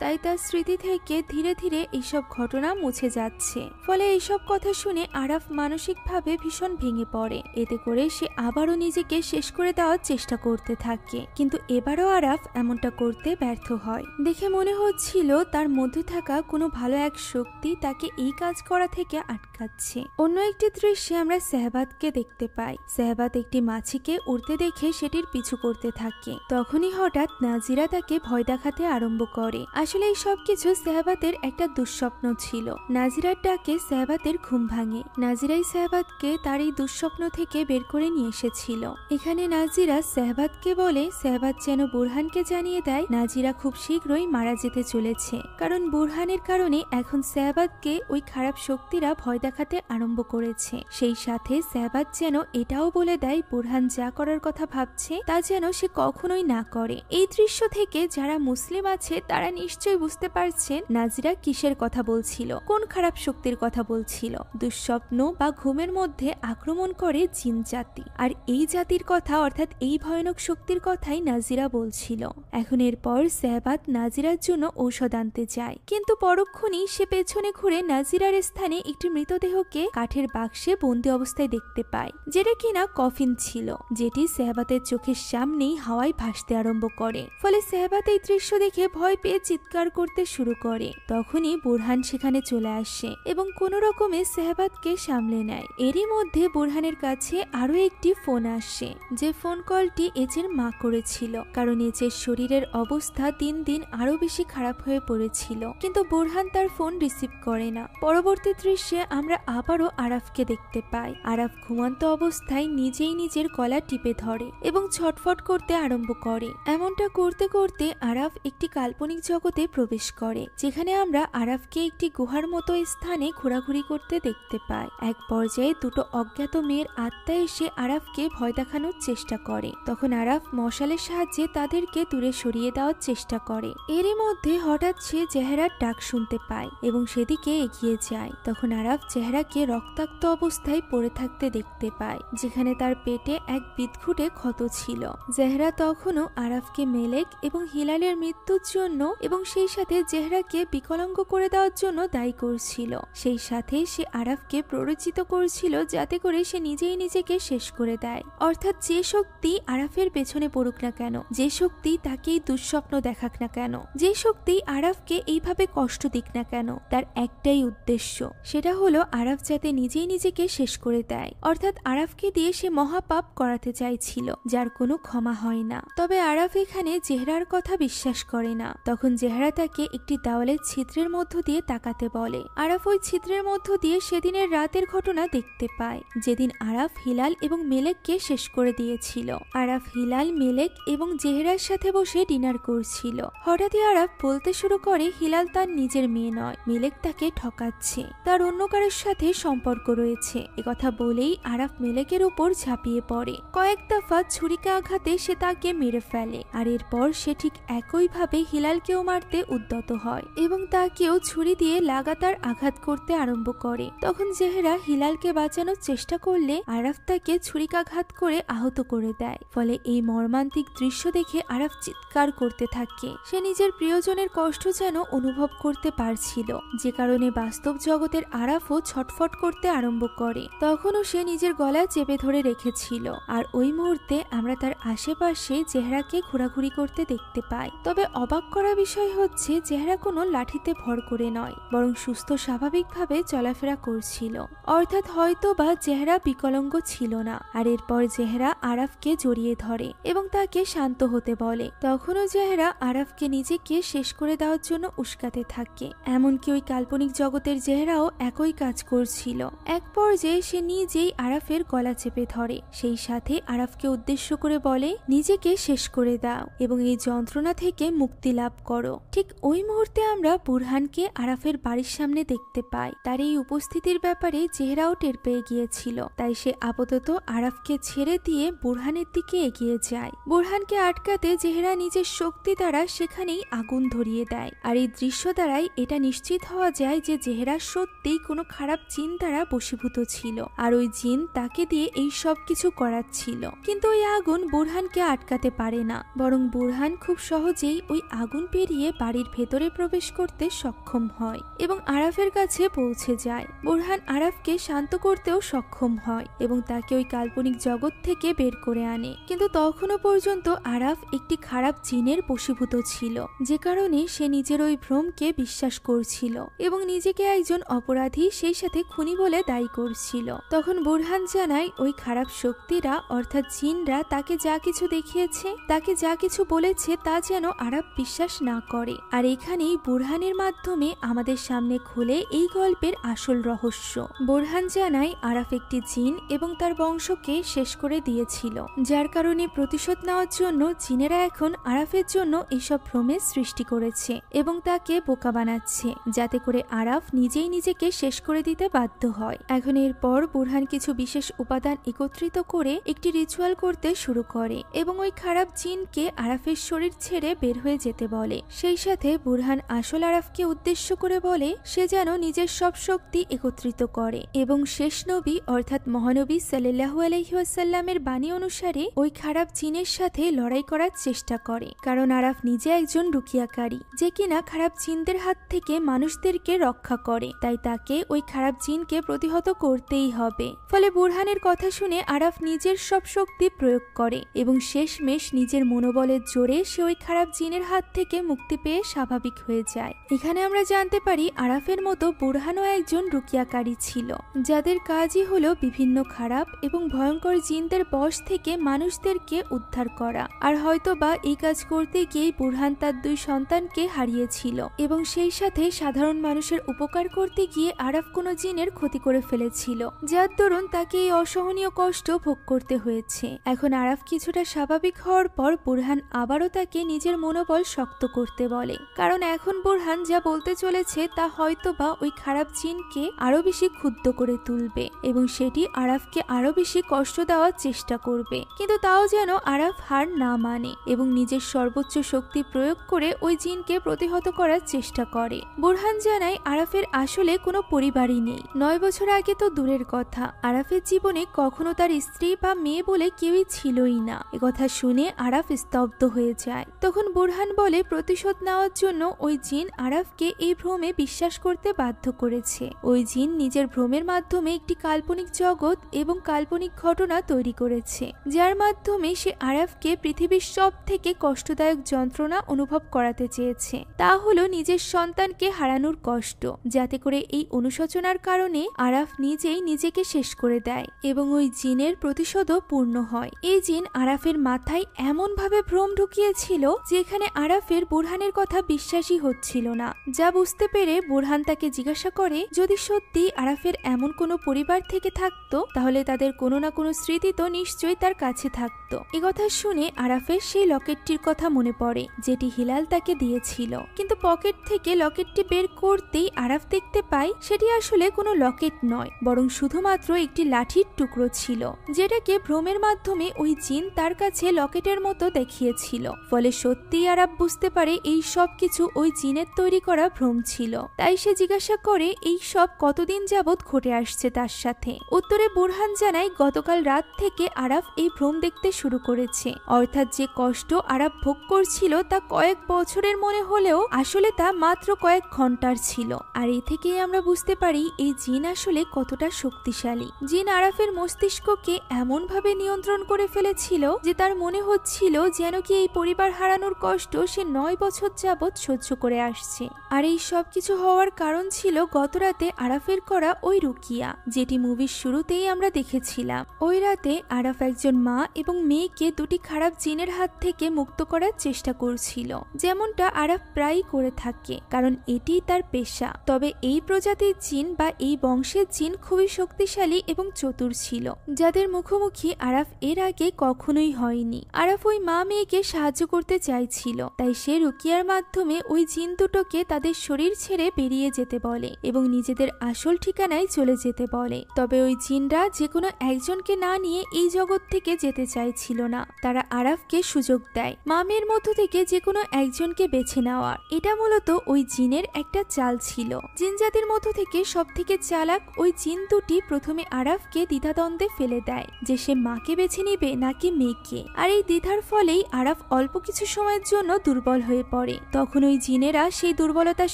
তাই তার স্মৃতি থেকে ধীরে ধীরে এইসব ঘটনা মুছে যাচ্ছে। ফলে এইসব কথা শুনে আরাফ মানসিকভাবে ভীষণ ভেঙে পড়ে। এতে করে সে আবারও নিজেকে শেষ করে দেওয়ার চেষ্টা করতে থাকে, কিন্তু এবারও আরাফ এমনটা করতে ব্যর্থ হয়। দেখে মনে হচ্ছিল তার মধ্যে থাকা কোনো ভালো এক শক্তি তাকে এই কাজ করা থেকে আটকাচ্ছে। অন্য একটি দৃশ্যে আমরা সেহবাদকে দেখতে পাই। সেহবাদ একটি মাছিকে উড়তে দেখে সেটির পিছু করতে থাকে। তখনই হঠাৎ নাজিরা তাকে ভয় দেখাতে আরম্ভ করে। আসলে এই সবকিছু সেহবাদের একটা দুঃস্বপ্ন ছিল। নাজিরার ডাকে সেহবাদের ঘুম ভাঙে। নাজিরাই সেহবাদকে তার এই দুঃস্বপ্ন থেকে বের করে নিয়ে এসেছিল। এখানে নাজিরা সেহবাদকে বলে সেহবাদ যেন বুরহানকে জানিয়ে দেয় নাজিরা খুব শীঘ্রই মারা যেতে চলেছে, কারণ বুরহানের কারণে এখন সেহবাদকে ওই খারাপ শক্তিরা ভয় দেখাতে আরম্ভ করেছে। সেই সাথে সেহবাদ যেন এটাও বলে দেয় বুরহান যা করার কথা ভাবছে তা যেন সে কখনোই না করে। এই দৃশ্য থেকে যারা মুসলিম আছে তারা নিশ্চয়ই বুঝতে পারছেন নাজিরা কিসের কথা বলছিল, কোন খারাপ শক্তির কথা বলছিল। দুঃস্বপ্ন বা ঘুমের মধ্যে আক্রমণ করে জিন জাতি, আর এই জাতির কথা অর্থাৎ এই ভয়ানক শক্তির কথাই নাজিরা বলছিল। এখন এরপর সেহবাদ নাজিরার জন্য ঔষধ আনতে যায়, কিন্তু পরক্ষণেই সে পেছনে ঘুরে নাজিরার স্থানে একটি মৃতদেহকে কাঠের বাক্সে বন্দি অবস্থায় দেখতে পায়, যেটা কিনা কফিন ছিল, যেটি সেহবাদের চোখের সামনেই হাওয়ায় ভাসতে আরম্ভ করে। ফলে সেহবাদ এই দৃশ্য দেখে ভয় পেয়ে চিৎকার করতে শুরু করে। তখনই বুরহান সেখানে চলে আসে এবং কোনো রকমে সেহবাদকে সামলে নেয়। এরই মধ্যে বুরহানের কাছে আরো একটি ফোন আসে, যে ফোন কলটি এজের মা করেছিল, কারণ এজের শরীরের অবস্থা দিন দিন আরো বেশি খারাপ হয়ে পড়েছিল। কিন্তু বুরহান তার ফোন রিসিভ করে না। পরবর্তী দৃশ্যে আমরা আবারও আরাফকে দেখতে পাই। আরাফ ঘুমন্ত অবস্থায় নিজেই নিজের গলা টিপে ধরে এবং ছটফট করতে আরম্ভ করে। এমনটা করতে করতে আরাফ একটি কাল্পনিক জগতে প্রবেশ করে, যেখানে আমরা আরাফকে একটি গুহার মতো স্থানে ঘোরাঘুরি করতে দেখতে পাই। এক পর্যায়ে দুটো অজ্ঞাত মেয়ের আত্মা এসে আরাফকে ভয় দেখানোর চেষ্টা করে। তখন আরাফ মশালের সাহায্যে তাদেরকে দূরে সরিয়ে দেওয়ার চেষ্টা করে। এরই মধ্যে হঠাৎ সে জেহরার ডাক শুনতে পায় এবং সেদিকে এগিয়ে যায়। তখন আরাফ জেহরাকে রক্তাক্ত অবস্থায় পড়ে থাকতে দেখতে পায়, যেখানে তার পেটে এক বিদঘুটে ক্ষত ছিল। জেহরা তখনও আরাফকে মেলেক এবং হিলালের মৃত্যুর জন্য এবং সেই সাথে জেহরাকে বিকলাঙ্গ করে দেওয়ার জন্য দায়ী করছিল। সেই সাথে সে আরাফকে প্ররোচিত করছিল যাতে করে সে নিজেই নিজেকে শেষ করে দেয়। অর্থাৎ যে শক্তি আরাফের পেছনে পড়ুক না কেন, যে শক্তি তাকেই দুঃস্বপ্ন দেখাক না কেন, যে শক্তি আরাফকে এইভাবে কষ্ট দিক না কেন, তার একটাই উদ্দেশ্য, সেটা হলো আরাফ যাতে নিজেই নিজেকে শেষ করে দেয়। অর্থাৎ আরাফকে দিয়ে সে মহাপাপ করাতে চাইছিল, যার কোনো ক্ষমা হয় না। তবে আরাফ এখানে জেহরার কথা বিশ্বাস করে না। তখন জেহরা তাকে একটি দেওয়ালের ছিদ্রের মধ্য দিয়ে তাকাতে বলে। আরাফ ওই ছিদ্রের মধ্য দিয়ে সেদিনের রাতের ঘটনা দেখতে পায়, যেদিন আরাফ হিলাল এবং মেলেককে শেষ করে দিয়েছিল। আরাফ হিলাল, মেলেক এবং জেহরার সাথে বসে ডিনার করছিল। হঠাৎই আরাফ বলতে শুরু করে হিলাল তার নিজের মেয়ে নয়, মেলেক তাকে ঠকাচ্ছে, তার অন্য কারোর সাথে সম্পর্ক রয়েছে। একথা বলেই আরাফ মেলেকের উপর ঝাঁপিয়ে পড়ে। কয়েক দফা ছুরিকা আঘাতে সে তাকে মেরে ফেলে, আর এরপর সে ঠিক একইভাবে হিলালকেও মারতে উদ্যত হয় এবং তাকেও ছুরি দিয়ে লাগাতার আঘাত করতে আরম্ভ করে। তখন জেহরা হিলালকে বাঁচানোর চেষ্টা করলে আরাফ তাকে ছুরিকাঘাত করে আহত করে দেয়। ফলে এই মর্মান্তিক দৃশ্য দেখে আরাফ চিৎকার করতে থাকে। সে নিজের প্রিয়জনের কষ্ট যেন অনুভব করতে পারছিল, যে কারণে বাস্তব জগতের আরাফও ছটফট করতে আরম্ভ করে। তখনও সে নিজের গলা চেপে ধরে রেখেছিল, আর ওই মুহূর্তে আমরা তার আশেপাশে জেহরাকে ঘোরাঘুরি করতে দেখতে পাই। তবে অবাক করা বিষয় হচ্ছে জেহরা কোনো লাঠিতে ভর করে নয়, বরং সুস্থ স্বাভাবিকভাবে চলাফেরা করছিল। অর্থাৎ হয়তো বা জেহরা বিকলাঙ্গ ছিল না। আর এরপর জেহরা আরাফকে জড়িয়ে ধরে এবং তাকে শান্ত হতে হতে বলে। তখনও জেহরা আরাফকে নিজেকে শেষ করে দেওয়ার জন্য উস্কাতে থাকে। এমনকি ওই কাল্পনিক জগতের জেহরাও একই কাজ করছিল। এক পর্যায়ে সে নিজেই আরাফের গলা চেপে ধরে, সেই সাথে আরাফকে উদ্দেশ্য করে বলে, নিজেকে শেষ করে দাও এবং এই যন্ত্রণা থেকে মুক্তি লাভ করো। ঠিক ওই মুহূর্তে আমরা বুরহানকে আরাফের বাড়ির সামনে দেখতে পাই। তার এই উপস্থিতির ব্যাপারে জেহরাও টের পেয়ে গিয়েছিল, তাই সে আপাতত আরাফকে ছেড়ে দিয়ে বুরহানের দিকে এগিয়ে যায়। বুরহানকে আটকাতে জেহরা নিজের শক্তি দ্বারা সেখানেই আগুন ধরিয়ে দেয়। আর এই দৃশ্য দ্বারাই এটা নিশ্চিত হওয়া যায় যে জেহরা সত্যিই কোনো খারাপ জিন দ্বারা বশীভূত ছিল, আর ওই জিন তাকে দিয়ে এই সব কিছু করাচ্ছিল। কিন্তু ওই আগুন বুরহানকে আটকাতে পারে না, বরং বুরহান খুব সহজেই ওই আগুন পেরিয়ে বাড়ির ভেতরে প্রবেশ করতে সক্ষম হয় এবং আরাফের কাছে পৌঁছে যায়। বুরহান আরাফকে শান্ত করতেও সক্ষম হয় এবং তাকে ওই কাল্পনিক জগৎ থেকে বের করে আনে। কিন্তু তখনও পর্যন্ত আরাফ একটি খারাপ জিনের বশীভূত ছিল, যে কারণে সে নিজের ওই ভ্রমকে বিশ্বাস করছিল এবং নিজেকে একজন অপরাধী সেই সাথে খুনি বলে দায়ী করছিল। তখন বুরহান জানায় ওই খারাপ শক্তিরা অর্থাৎ জিনরা তাকে যা কিছু দেখিয়েছে, তাকে যা কিছু বলেছে তা যেন আরাফ বিশ্বাস না করে। আর এখানেই বুরহানের মাধ্যমে আমাদের সামনে খুলে এই গল্পের আসল রহস্য। বুরহান জানায় আরাফ একটি জিন এবং তার বংশকে শেষ করে দিয়েছিল, যার কারণে প্রতিশোধ নেওয়ার জন্য জিনেরা এখন আরাফের জন্য এসব ভ্রমের সৃষ্টি করেছে এবং তাকে বোকা বানাচ্ছে, যাতে করে আরাফ নিজেই নিজেকে শেষ করে দিতে বাধ্য হয়। এখন এরপর বুরহান কিছু বিশেষ উপাদান একত্রিত করে একটি রিচুয়াল করতে শুরু করে এবং ওই খারাপ জিনকে আরাফের শরীর ছেড়ে বের হয়ে যেতে বলে। সেই সাথে বুরহান আসল আরাফকে উদ্দেশ্য করে বলে সে যেন নিজের সব শক্তি একত্রিত করে এবং শেষ নবী অর্থাৎ মহানবী সাল্লাল্লাহু আলাইহি ওয়াসাল্লামের বাণী অনুসারে ওই খারাপ জিনের সাথে লড়াই করার চেষ্টা করে, কারণ আরাফ নিজে একজন রুকিয়াকারী যে কিনা খারাপ জিনদের হাত থেকে মানুষদেরকে রক্ষা করে, তাই তাকে ওই খারাপ জিনকে প্রতিহত করতেই হবে। ফলে বুরহানের কথা শুনে আরাফ নিজের সব শক্তি প্রয়োগ করে এবং শেষমেশ নিজের মনোবলের জোরে সে ওই খারাপ জিনের হাত থেকে মুক্তি পেয়ে স্বাভাবিক হয়ে যায়। এখানে আমরা জানতে পারি আরাফের মতো বুরহানও একজন রুকিয়াকারী ছিল, যাদের কাজই হলো বিভিন্ন খারাপ এবং ভয়ঙ্কর জিনদের বশ থেকে মানুষদেরকে উদ্ধার করা। আর হয়তো বা এই কাজ করতে গিয়েই বুরহান তার 2 সন্তানকে হারিয়েছিল এবং সেই সাথে সাধারণ মানুষের উপকার করতে গিয়ে আরাফ কোনো জিনের ক্ষতি করে ফেলেছিল, যার দরুন তাকে এই অসহনীয় কষ্ট ভোগ করতে হয়েছে। এখন আরাফ কিছুটা স্বাভাবিক হওয়ার পর বুরহান আবারও তাকে নিজের মনোবল শক্ত করতে বলে, কারণ এখন বুরহান যা বলতে চলেছে তা হয়তো বা ওই খারাপ জিনকে আরো বেশি ক্ষুব্ধ করে তুলবে এবং সেটি আরাফকে আরো বেশি কষ্ট দেওয়ার চেষ্টা করবে। কিন্তু তাও যেন আরাফ হার না মানে এবং নিজের সর্বোচ্চ শক্তি প্রয়োগ করে ওই জিনকে প্রতিহত করার চেষ্টা করে। বুরহান জানায় আরাফের আসলে কোনো পরিবারই নেই। 9 বছর আগে তো দূরের কথা, আরাফের জীবনে কখনো তার স্ত্রী বা মেয়ে বলে কেউই ছিলই না। একথা শুনে আরাফ স্তব্ধ হয়ে যায়। তখন বুরহান বলে প্রতিশোধ নেওয়ার জন্য ওই জিন আরাফকে এই ভ্রমে বিশ্বাস করতে বাধ্য করেছে। ওই জিন নিজের ভ্রমের মাধ্যমে একটি কাল্পনিক জগৎ এবং কাল্পনিক ঘটনা তৈরি করেছে, যার মাধ্যমে সে আরাফকে পৃথিবীর সব থেকে কষ্টদায়ক যন্ত্রণা অনুভব করাতে চেয়েছে। তা হলো নিজের সন্তানকে হারানোর কষ্ট, যাতে করে এই অনুশোচনার কারণে আরাফ নিজেই নিজেকে শেষ করে দেয় এবং ওই জিনের প্রতিশোধও পূর্ণ হয়। এই জিন আরাফের মাথায় এমন ভাবে ভ্রম ঢুকিয়েছিল যেখানে আরাফের বুরহানের কথা বিশ্বাসই হচ্ছিল না। যা বুঝতে পেরে বুরহান তাকে জিজ্ঞাসা করে যদি সত্যি আরাফের এমন কোনো পরিবার থেকে থাকতো তাহলে তাদের কোনো না কোনো স্মৃতি তো নিশ্চয়ই তার কাছে থাকতো। একথা শুনে আরাফের সেই লকেটটির কথা মনে পড়ে যেটি হিলাল তাকে দিয়েছিল, কিন্তু পকেট থেকে লকেটটি বের করতেই আরাফ দেখতে পায় সেটি আসলে কোনো লকেট নয়, বরং শুধুমাত্র একটি লাঠির টুকরো ছিল, যেটাকে ভ্রমের মাধ্যমে ওই জিন তার কাছে লকেটের মতো দেখিয়েছিল। ফলে সত্যিই আরাফ বুঝতে পারে এই সব কিছু ওই জিনের তৈরি করা ভ্রম ছিল। তাই সে জিজ্ঞাসা করে এই সব কতদিন যাবৎ ঘটে আসছে তার সাথে। উত্তরে বুরহান জানায় গতকাল রাত থেকে আরাফ এই ভ্রম দেখতে শুরু করেছে, অর্থাৎ যে কষ্ট আরাফ ভোগ করছিল তা কয়েক বছরের মনে হলেও আসলে তা মাত্র কয়েক ঘন্টার ছিল। আর এ থেকেই আমরা বুঝতে পারি এই জিন আসলে কতটা শক্তিশালী। জিন আরাফের মস্তিষ্ককে এমন ভাবে নিয়ন্ত্রণ করে ফেলেছিল যে তার মনে হচ্ছিল যেন কি এই পরিবার হারানোর কষ্ট সে 9 বছর যাবৎ সহ্য করে আসছে। আর এই সব কিছু হওয়ার কারণ ছিল গতরাতে আরাফের করা ওই রুকিয়া, যেটি মুভির শুরুতেই আমরা দেখেছিলাম। ওই রাতে আরাফ একজন মা এবং মেয়েকে 2টি খারাপ জিনের হাত থেকে মুক্ত করার চেষ্টা করছিল, যেমনটা আরাফ প্রায়ই করে থাকে, কারণ এটি তার পেশা। তবে এই প্রজাতির জিন বা এই বংশের জিন খুবই শক্তিশালী এবং চতুর ছিল, যাদের মুখোমুখি আরাফ এর আগে কখনোই হয়নি। আরাফ ওই মা মেয়েকে সাহায্য করতে চাইছিল, তাই সে রুকিয়ার মাধ্যমে ওই জিন দুটোকে তাদের শরীর ছেড়ে বেরিয়ে যেতে বলে এবং নিজেদের আসল ঠিকানায় চলে যেতে বলে। তবে ওই জিনরা যে কোনো একজনকে না নিয়ে এই জগৎ থেকে যেতে চাইছিল না। তারা আরাফকে সুযোগ দেয় মা মেয়ের মধ্য থেকে যে কোনো একজনকে বেছে নেওয়ার। এটা মূলত ওই জিনের একটা চাল ছিল। জিন জাতির মধ্য থেকে সব থেকে চালাক ওই জিন দুটি প্রথমে আরাফকে দ্বিধাদ্বন্দ্বে ফেলে দেয় যে সে মাকে বেছে নিবে নাকি মেয়েকে। আর এই দ্বিধার ফলেই আরাফ অল্প কিছু সময়ের জন্য দুর্বল হয়ে পড়ে। তখন ওই জিনেরা সেই দুর্বলতার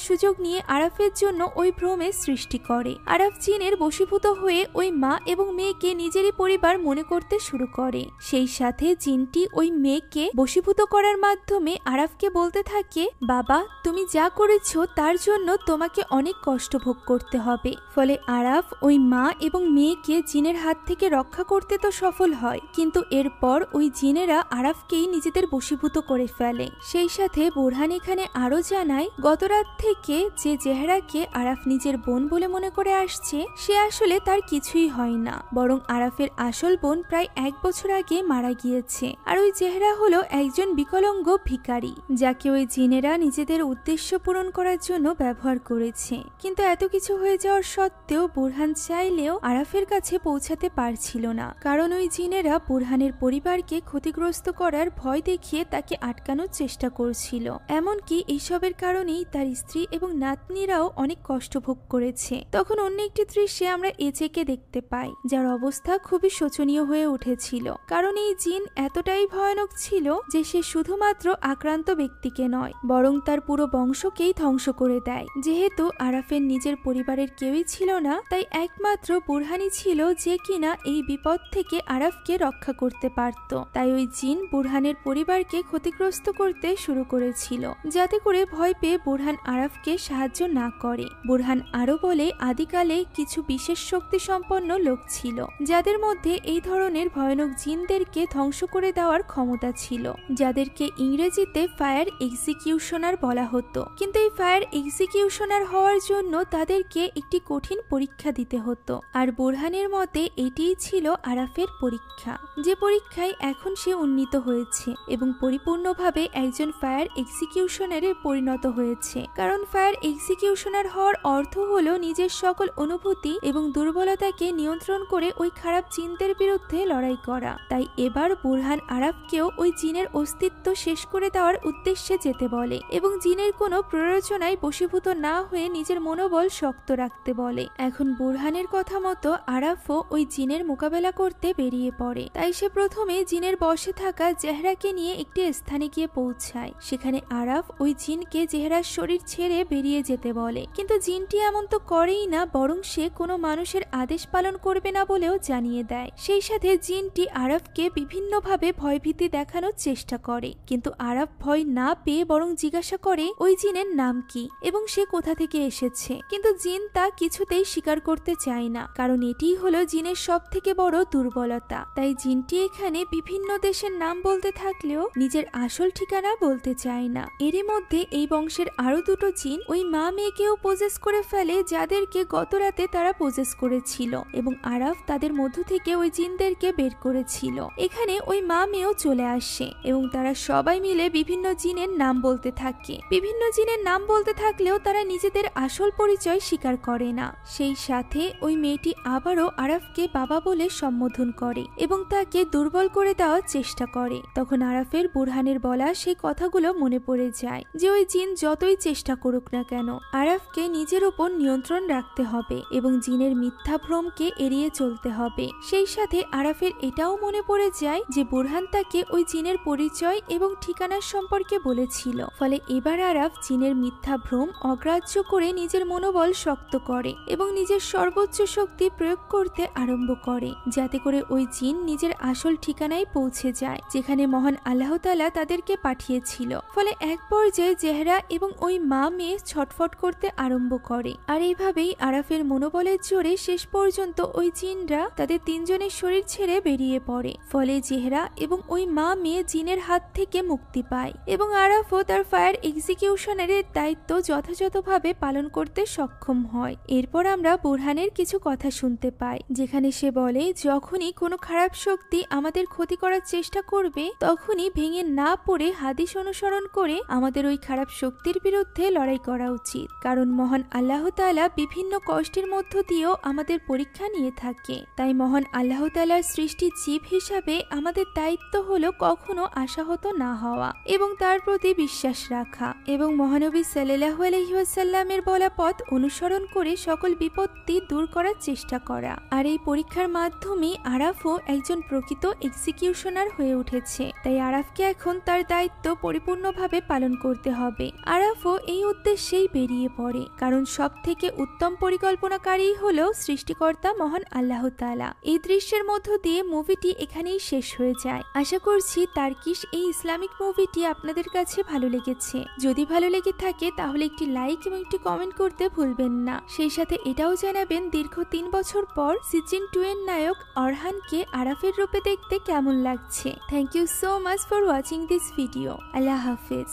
সুযোগ নিয়ে আরাফের জন্য ওই ভ্রমের সৃষ্টি করে। আরাফ জিনের বশীভূত হয়ে ওই মা এবং মেয়েকে নিজেরই পরিবার মনে করতে শুরু করে। সেই সাথে জিনটি ওই মেয়েকে বশীভূত করার মাধ্যমে আরাফকে বলতে থাকে, বাবা তুমি যা করেছো তার জন্য তোমাকে অনেক কষ্ট ভোগ করতে হবে। ফলে আরাফ ওই মা এবং মেয়েকে জিনের হাত থেকে রক্ষা করতে তো সফল হয়, কিন্তু এরপর ওই জিনেরা আরাফকেই নিজেদের বশীভূত করে ফেলে। সেই সাথে বুরহান এখানে আরো জানায়, গত রাত থেকে যে জেহরাকে আরাফ নিজের বোন বলে মনে করে আসছে সে আসলে তার কিছুই হয় না, বরং আরাফের আসল বোন প্রায় 1 বছর আগে মারা গিয়েছে। আর ওই জেহরা হলো একজন বিকলাঙ্গ ভিখারি, যাকে ওই জিনেরা নিজেদের উদ্দেশ্য পূরণ করার জন্য ব্যবহার করেছে। কিন্তু এত কিছু হয়ে যাওয়ার সত্ত্বেও বুরহান চাইলেও আরাফের কাছে পৌঁছাতে পারছিল না, কারণ ওই জিনেরা বুরহানের পরিবারকে ক্ষতিগ্রস্ত করার ভয় দেখিয়ে তাকে আটকানোর চেষ্টা করছিল। এমনকি এইসবের কারণেই তার স্ত্রী এবং নাতনিরাও অনেক কষ্ট ভোগ করেছে। তখন অন্য একটি দৃশ্যে আমরা এজেকে দেখতে পাই, যার অবস্থা খুবই শোচনীয় হয়ে উঠেছিল, কারণ এই জিন এতটাই ভয়ানক ছিল যে সে শুধুমাত্র আক্রান্ত ব্যক্তিকে নয়, বরং তার পুরো বংশকেই ধ্বংস করে দেয়। যেহেতু আরাফের নিজের পরিবারের কেউই ছিল না, তাই একমাত্র বুরহানি ছিল যে কিনা এই বিপদ থেকে আরাফকে রক্ষা করতে পারত। তাই ওই জিন বুরহানের পরিবারকে ক্ষতিগ্রস্ত করতে শুরু করেছিল, যাতে করে ভয় পেয়ে বুরহান আরাফকে সাহায্য না করে। বুরহান আরো বলে, আদিকালে কিছু বিশেষ শক্তি সম্পন্ন লোক ছিল, যাদের মধ্যে এই ধরনের ভয়ানক জিনদেরকে ধ্বংস করে দেওয়ার ক্ষমতা ছিল, যাদেরকে ইংরেজিতে ফায়ার এক্সিকিউশনার বলা হতো। কিন্তু এই ফায়ার এক্সিকিউশনার হওয়ার জন্য তাদেরকে একটি কঠিন পরীক্ষা দিতে হতো। আর বুরহানের মতে এটিই ছিল আরাফের পরীক্ষা, যে পরীক্ষায় এখন সে উন্নীত হয়েছে এবং পরিপূর্ণভাবে একজন ফায়ার এক্সিকিউশনারে পরিণত হয়েছে। কারণ ফায়ার এক্সিকিউশনার হওয়ার অর্থ হলো নিজের সকল অনুভূতি এবং দুর্বলতাকে নিয়ন্ত্রণ করে ওই খারাপ জিনদের বিরুদ্ধে লড়াই করা। তাই এবার বুরহান আরাফকেও ওই জিনের অস্তিত্ব শেষ করে দেওয়ার উদ্দেশ্যে যেতে বলে এবং জিনের কোনো প্ররোচনায় বশীভূত না হয়ে নিজের মনোবল শক্ত রাখতে বলে। এখন বুরহানের কথা মতো আরাফও ওই জিনের মোকাবেলা করতে বেরিয়ে পড়ে। তাই সে প্রথমে জিনের বশে থাকা জেহরাকে নিয়ে একটি স্থানে গিয়ে পৌঁছায়। সেখানে আরাফ ওই জিনকে জেহরার শরীর ছেড়ে বেরিয়ে যেতে বলে, কিন্তু জিনটি এমন তো করেই না, বরং সে কোনো মানুষের আদেশ পালন করবে না বলেও জানিয়ে দেয়। সেই সাথে জিনটি আরাফকে বিভিন্নভাবে ভয়ভীতি দেখানোর চেষ্টা করে, কিন্তু আরাফ ভয় না পেয়ে বরং জিজ্ঞাসা করে ওই জিনের নাম কি এবং সে কোথা থেকে এসেছে। কিন্তু জিন তা কিছুতেই স্বীকার করতে চায় না, কারণ এটিই হলো জিনের সব থেকে বড় দুর্বলতা। তাই জিনটি এখানে বিভিন্ন দেশের নাম বলতে থাকলেও নিজের আসল ঠিকানা বলতে চায় না। এরই মধ্যে এই বংশের আরো দুটো জিন ওই মা মেয়েকেও পজেস করে ফেলে, যাদেরকে গত রাতে তারা পজেস করেছিল, এবং আরাফ তাদের মধ্য থেকে ওই জিনদেরকে বের করেছিল। এখানে ওই মা মেয়েও চলে আসে এবং তারা সবাই মিলে বিভিন্ন জিনের নাম বলতে থাকে। বিভিন্ন জিনের নাম বলতে থাকলেও তারা নিজেদের আসল পরিচয় স্বীকার করে না। সেই সাথে ওই মেয়েটি আবারও আরাফকে বাবা বলে সম্বোধন করে এবং তাকে দুর্বল করে দেওয়ার চেষ্টা করে। তখন আরাফের বুরহানের বলা সেই কথাগুলো মনে পড়ে যায় যে ওই জিন যতই চেষ্টা করুক না কেন আরাফকে নিজের উপর নিয়ন্ত্রণ রাখতে হবে এবং জিনের মিথ্যা ভ্রমকে এড়িয়ে চলতে হবে। সেই সাথে আরাফের এটাও মনে পড়ে যায় যে বুরহান তাকে ওই জিনের পরিচয় এবং ঠিকানার সম্পর্কে বলেছিল। ফলে এবার আরাফ জিনের মিথ্যা ভ্রম অগ্রাহ্য করে নিজের মনোবল শক্ত করে এবং নিজের সর্বোচ্চ শক্তি প্রয়োগ করতে আরম্ভ করে, যাতে করে ওই জিন নিজের আসল ঠিকানায় পৌঁছে যায়, যেখানে মহান আল্লাহ তাআলা তাদেরকে পাঠিয়েছিল। ফলে এক পর্যায়ে জেহরা এবং ওই মা মেয়ে ছটফট করতে আরম্ভ করে। আর এইভাবেই আরাফের মনোবলের জোরে শেষ পর্যন্ত ওই জিনরা তাদের তিনজনের শরীর ছেড়ে বেরিয়ে পড়ে। ফলে জেহরা এবং ওই মা মা মেয়ে জিনের হাত থেকে মুক্তি পায় এবং আরাফও তার ফায়ার এক্সিকিউশনের দায়িত্ব যথাযথভাবে পালন করতে সক্ষম হয়। এরপর আমরা বুরহানের কিছু কথা শুনতে পাই, যেখানে সে বলে, যখনই কোনো খারাপ শক্তি আমাদের ক্ষতি করার চেষ্টা করবে তখনই ভেঙে না পড়ে হাদিস অনুসরণ করে আমাদের ওই খারাপ শক্তির বিরুদ্ধে লড়াই করা উচিত, কারণ মহান আল্লাহ তাআলা বিভিন্ন কষ্টের মধ্য দিয়েও আমাদের পরীক্ষা নিয়ে থাকে। তাই মহান আল্লাহ তাআলার সৃষ্টি জীব হিসাবে আমাদের দায়িত্ব হলো কখনো আশাহত না হওয়া এবং তার প্রতি বিশ্বাস রাখা এবং মহানবী সাল্লাল্লাহু আলাইহি ওয়াসাল্লামের বলা পথ অনুসরণ করে সকল বিপত্তি দূর করার চেষ্টা করা। আর এই পরীক্ষার মাধ্যমে আরাফও একজন প্রকৃত এক্সিকিউশনার হয়ে উঠেছে। তাই আরাফকে এখন তার দায়িত্ব পরিপূর্ণভাবে পালন করতে হবে। আরাফও এই উদ্দেশ্যেই বেরিয়ে পড়ে, কারণ সব থেকে উত্তম পরিকল্পনাকারী হলো সৃষ্টিকর্তা মহান আল্লাহ তাআলা। এই দৃশ্যের মধ্য দিয়ে মুভিটি এখানেই শেষ হয়ে যায়। আশা করছি তার্কিশ এই ইসলামিক মুভিটি আপনাদের কাছে ভালো লেগেছে। যদি ভালো লেগে থাকে তাহলে একটি লাইক এবং একটি কমেন্ট করতে ভুলবেন না। সেই সাথে এটাও জানাবেন দীর্ঘ 3 বছর পর সিজন 2 এর নায়ক অরহানকে আরাফের রূপে দেখতে কেমন লাগছে। Thank you so much for watching this video. আল্লাহ হাফেজ।